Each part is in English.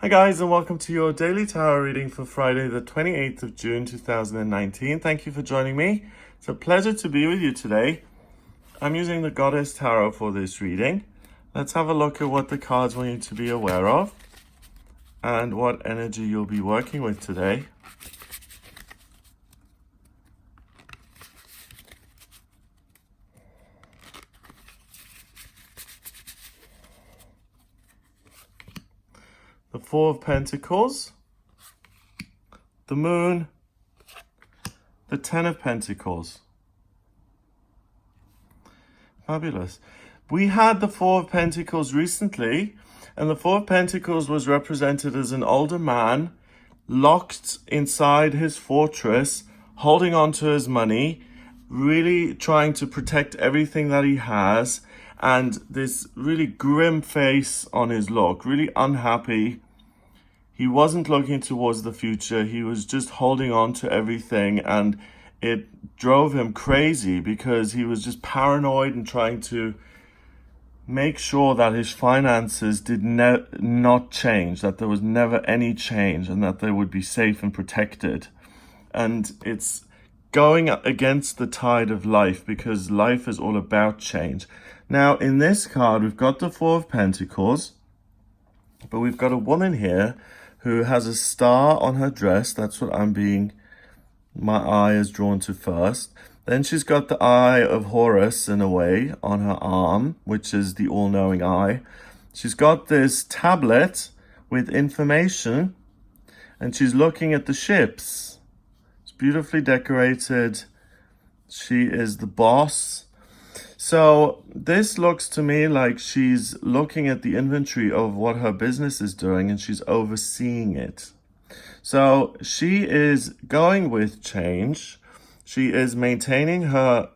Hi guys, and welcome to your daily tarot reading for Friday the 28th of June 2019. Thank you for joining me. It's a pleasure to be with you today. I'm using the Goddess Tarot for this reading. Let's have a look at what the cards want you to be aware of and what energy you'll be working with today. The Four of Pentacles, the Moon, the Ten of Pentacles. Fabulous. We had the Four of Pentacles recently, and the Four of Pentacles was represented as an older man locked inside his fortress, holding on to his money, really trying to protect everything that he has, and this really grim face on his look, really unhappy. He wasn't looking towards the future. He was just holding on to everything, and it drove him crazy because he was just paranoid and trying to make sure that his finances did not change, that there was never any change, and that they would be safe and protected. And it's going against the tide of life because life is all about change. Now, in this card, we've got the Four of Pentacles, but we've got a woman here who has a star on her dress. That's what my eye is drawn to first. Then she's got the eye of Horus in a way on her arm, which is the all-knowing eye. She's got this tablet with information, and she's looking at the ships. It's beautifully decorated. She is the boss. So this looks to me like she's looking at the inventory of what her business is doing, and she's overseeing it. So she is going with change. She is maintaining her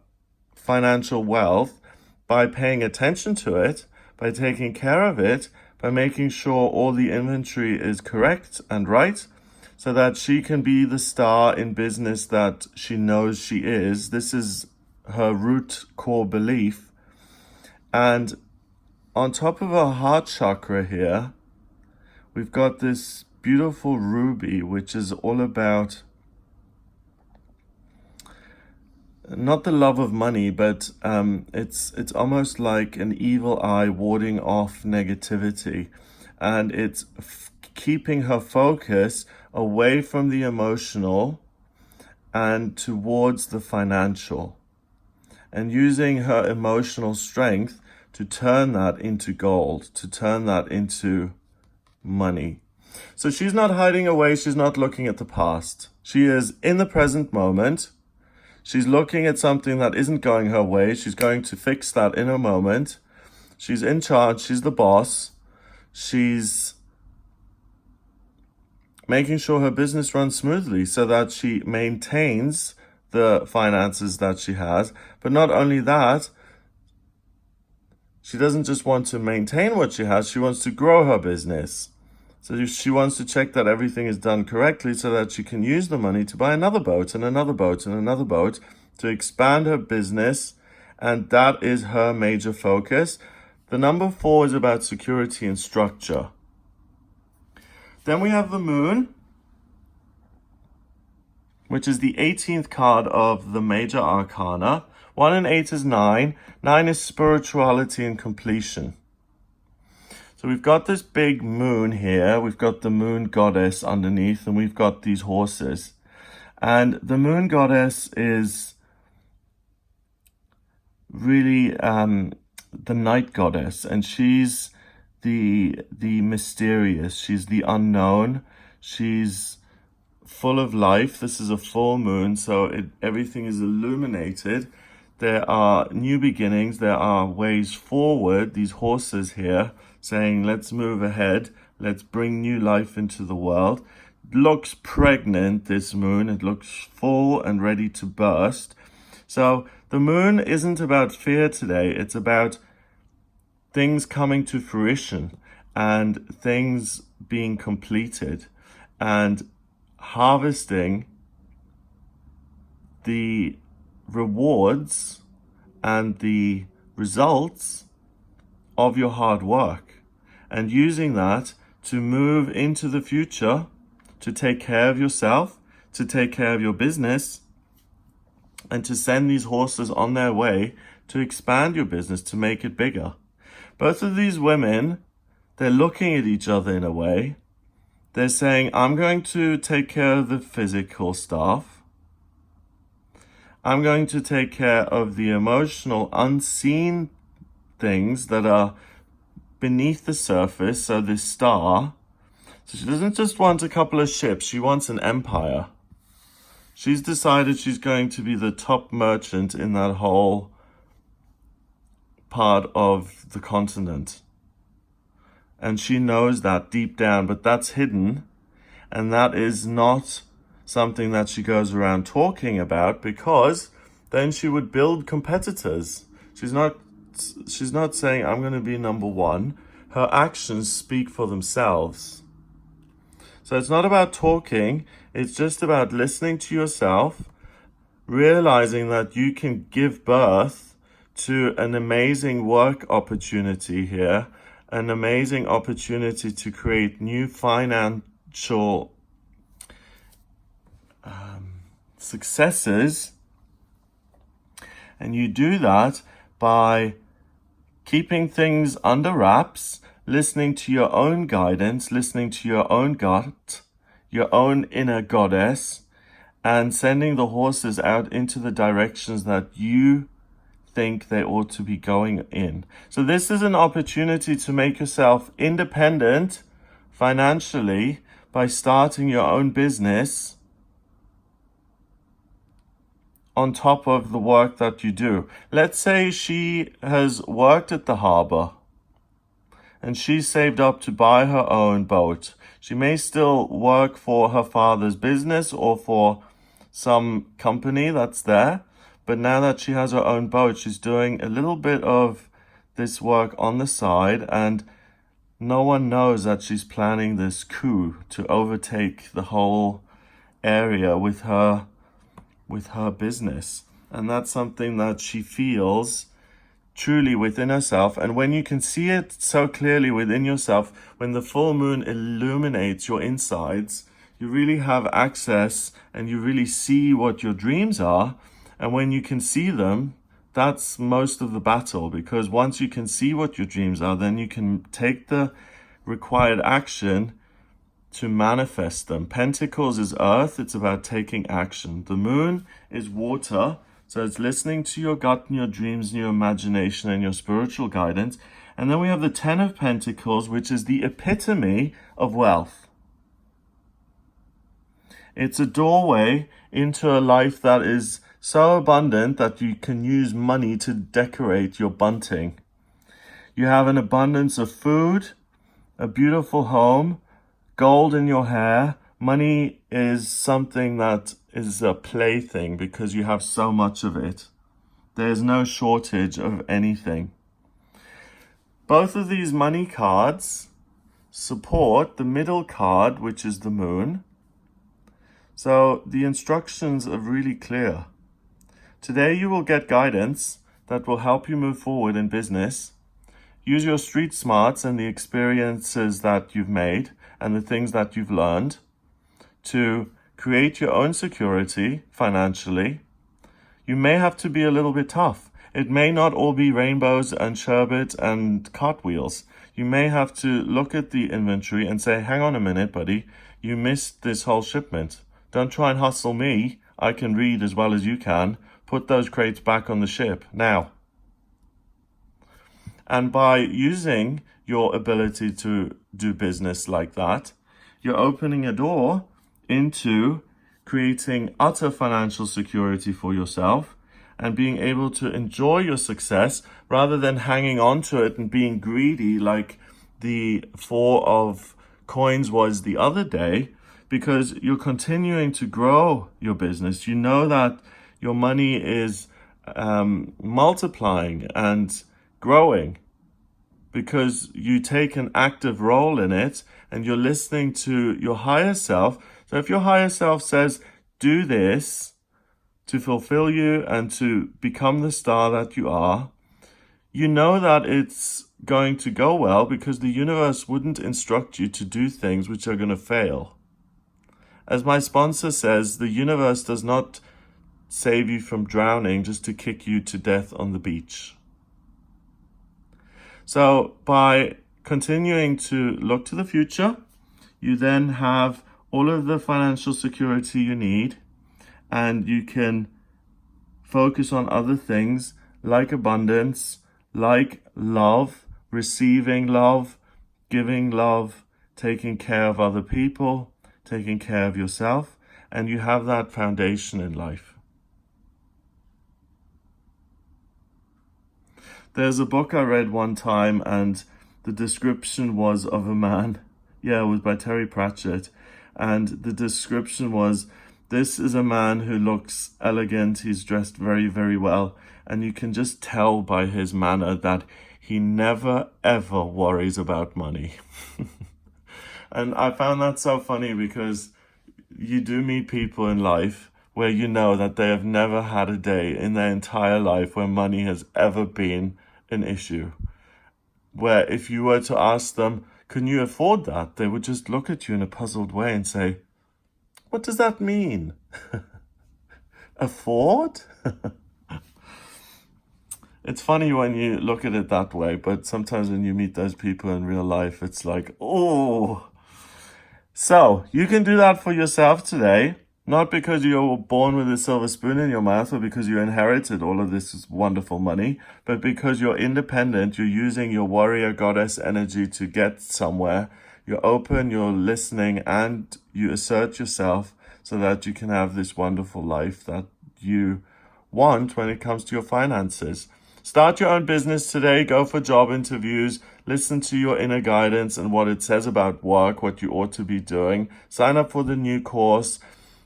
financial wealth by paying attention to it, by taking care of it, by making sure all the inventory is correct and right, so that she can be the star in business that she knows she is. This is her root core belief. And on top of her heart chakra here, we've got this beautiful ruby, which is all about not the love of money, but it's almost like an evil eye warding off negativity, and it's keeping her focus away from the emotional and towards the financial, and using her emotional strength to turn that into gold, to turn that into money. So she's not hiding away. She's not looking at the past. She is in the present moment. She's looking at something that isn't going her way. She's going to fix that in a moment. She's in charge. She's the boss. She's making sure her business runs smoothly so that she maintains the finances that she has. But not only that, she doesn't just want to maintain what she has. She wants to grow her business. So she wants to check that everything is done correctly so that she can use the money to buy another boat and another boat and another boat to expand her business. And that is her major focus. The number 4 is about security and structure. Then we have the Moon, which is the 18th card of the major arcana. 1 and 8 is 9. 9 is spirituality and completion. So we've got this big moon here. We've got the moon goddess underneath, and we've got these horses. And the moon goddess is really the night goddess, and she's the mysterious. She's the unknown. She's full of life. This is a full moon, so everything is illuminated. There are new beginnings. There are ways forward. These horses here saying, let's move ahead. Let's bring new life into the world. It looks pregnant, this moon. It looks full and ready to burst. So the moon isn't about fear today. It's about things coming to fruition and things being completed and harvesting the rewards and the results of your hard work, and using that to move into the future, to take care of yourself, to take care of your business, and to send these horses on their way to expand your business, to make it bigger. Both of these women, they're looking at each other in a way. They're saying, I'm going to take care of the physical stuff. I'm going to take care of the emotional, unseen things that are beneath the surface, so this star. So she doesn't just want a couple of ships, she wants an empire. She's decided she's going to be the top merchant in that whole part of the continent. And she knows that deep down, but that's hidden. And that is not something that she goes around talking about, because then she would build competitors. She's not saying, I'm going to be number one. Her actions speak for themselves. So it's not about talking. It's just about listening to yourself, realizing that you can give birth to an amazing work opportunity here, an amazing opportunity to create new financial successes. And you do that by keeping things under wraps, listening to your own guidance, listening to your own gut, your own inner goddess, and sending the horses out into the directions that you think they ought to be going in. So this is an opportunity to make yourself independent financially by starting your own business on top of the work that you do. Let's say she has worked at the harbor and she saved up to buy her own boat. She may still work for her father's business or for some company that's there, but now that she has her own boat, she's doing a little bit of this work on the side, and no one knows that she's planning this coup to overtake the whole area with her business. And that's something that she feels truly within herself. And when you can see it so clearly within yourself, when the full moon illuminates your insides, you really have access and you really see what your dreams are. And when you can see them, that's most of the battle, because once you can see what your dreams are, then you can take the required action to manifest them. Pentacles is earth, it's about taking action. The moon is water, so it's listening to your gut and your dreams and your imagination and your spiritual guidance. And then we have the 10 of Pentacles, which is the epitome of wealth. It's a doorway into a life that is so abundant that you can use money to decorate your bunting. You have an abundance of food, a beautiful home, gold in your hair. Money is something that is a plaything because you have so much of it. There's no shortage of anything. Both of these money cards support the middle card, which is the moon. So the instructions are really clear. Today you will get guidance that will help you move forward in business. Use your street smarts and the experiences that you've made and the things that you've learned to create your own security financially. You may have to be a little bit tough. It may not all be rainbows and sherbet and cartwheels. You may have to look at the inventory and say, hang on a minute, buddy, you missed this whole shipment. Don't try and hustle me. I can read as well as you can. Put those crates back on the ship now. And by using your ability to do business like that, you're opening a door into creating utter financial security for yourself and being able to enjoy your success rather than hanging on to it and being greedy like the 4 of coins was the other day, because you're continuing to grow your business. You know that your money is multiplying and growing because you take an active role in it and you're listening to your higher self. So if your higher self says, do this to fulfill you and to become the star that you are, you know that it's going to go well because the universe wouldn't instruct you to do things which are going to fail. As my sponsor says, the universe does not save you from drowning just to kick you to death on the beach. So by continuing to look to the future, you then have all of the financial security you need, and you can focus on other things like abundance, like love, receiving love, giving love, taking care of other people, taking care of yourself, and you have that foundation in life. There's a book I read one time, and the description was of a man. Yeah, it was by Terry Pratchett. And the description was, this is a man who looks elegant. He's dressed very, very well. And you can just tell by his manner that he never, ever worries about money. And I found that so funny because you do meet people in life where you know that they have never had a day in their entire life where money has ever been an issue. Where if you were to ask them, can you afford that? They would just look at you in a puzzled way and say, what does that mean? Afford? It's funny when you look at it that way, but sometimes when you meet those people in real life, it's like, oh. So you can do that for yourself today, not because you were born with a silver spoon in your mouth or because you inherited all of this wonderful money, but because you're independent, you're using your warrior goddess energy to get somewhere. You're open, you're listening, and you assert yourself so that you can have this wonderful life that you want when it comes to your finances. Start your own business today, go for job interviews, listen to your inner guidance and what it says about work, what you ought to be doing. Sign up for the new course.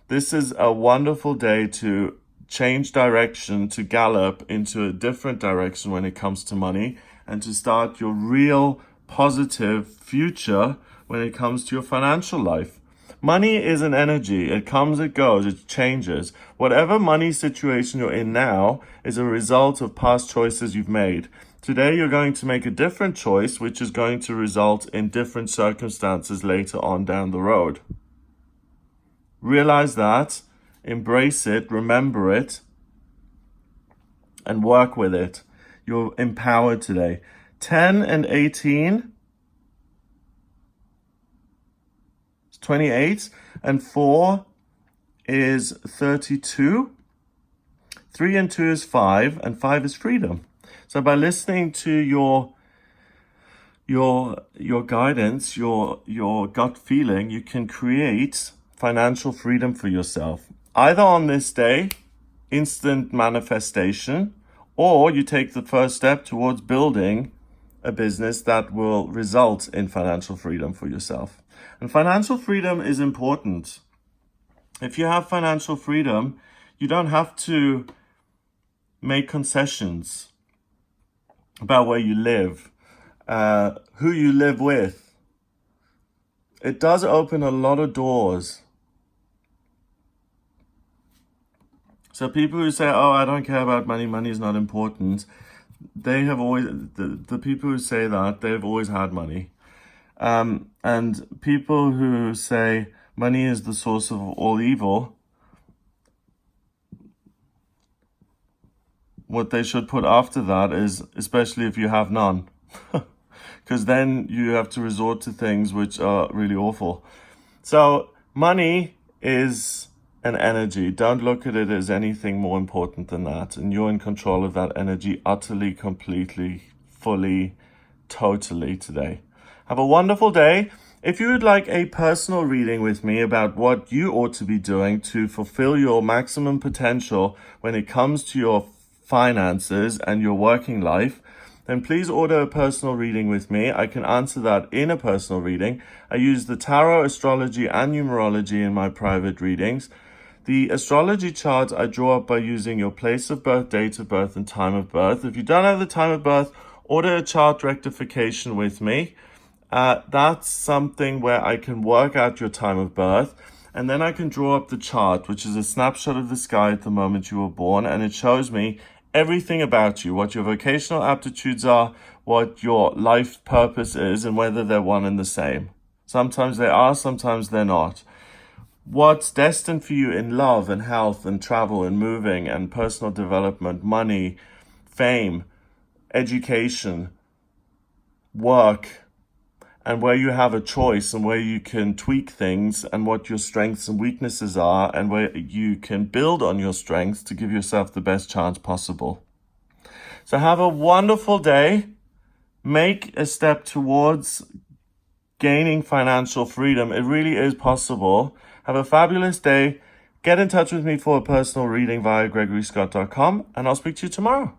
This is a wonderful day to change direction, to gallop into a different direction when it comes to money, and to start your real positive future when it comes to your financial life. Money is an energy. It comes, it goes, it changes. Whatever money situation you're in now is a result of past choices you've made. Today you're going to make a different choice, which is going to result in different circumstances later on down the road. Realize that, embrace it, remember it, and work with it. You're empowered today. 10 and 18 is 28, and 4 is 32. 3 and 2 is 5, and 5 is freedom. So by listening to your guidance, your gut feeling, you can create financial freedom for yourself. Either on this day, instant manifestation, or you take the first step towards building a business that will result in financial freedom for yourself. And financial freedom is important. If you have financial freedom, you don't have to make concessions about where you live, who you live with. It does open a lot of doors. So people who say, oh, I don't care about money, money is not important, they have always, the people who say that, they've always had money. And people who say money is the source of all evil, what they should put after that is, especially if you have none, because then you have to resort to things which are really awful. So money is an energy. Don't look at it as anything more important than that. And you're in control of that energy utterly, completely, fully, totally today. Have a wonderful day. If you would like a personal reading with me about what you ought to be doing to fulfill your maximum potential when it comes to your finances and your working life, then please order a personal reading with me. I can answer that in a personal reading. I use the tarot, astrology, and numerology in my private readings. The astrology chart I draw up by using your place of birth, date of birth, and time of birth. If you don't have the time of birth, order a chart rectification with me. That's something where I can work out your time of birth, and then I can draw up the chart, which is a snapshot of the sky at the moment you were born, and it shows me everything about you, what your vocational aptitudes are, what your life purpose is, and whether they're one and the same. Sometimes they are, sometimes they're not. What's destined for you in love and health and travel and moving and personal development, money, fame, education, work, and where you have a choice and where you can tweak things and what your strengths and weaknesses are and where you can build on your strengths to give yourself the best chance possible. So have a wonderful day. Make a step towards gaining financial freedom. It really is possible. Have a fabulous day. Get in touch with me for a personal reading via gregoryscott.com, and I'll speak to you tomorrow.